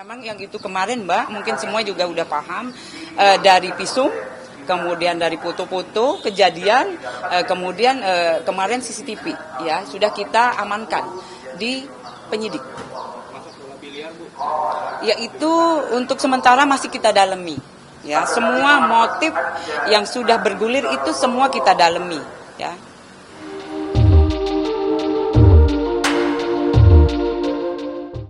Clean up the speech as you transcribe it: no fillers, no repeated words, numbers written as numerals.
Memang yang itu kemarin Mbak, mungkin semua juga udah paham, dari visum, kemudian dari foto-foto kejadian, kemudian kemarin CCTV ya sudah kita amankan di penyidik. Ya itu untuk sementara masih kita dalami. Ya, semua motif yang sudah bergulir itu semua kita dalami ya.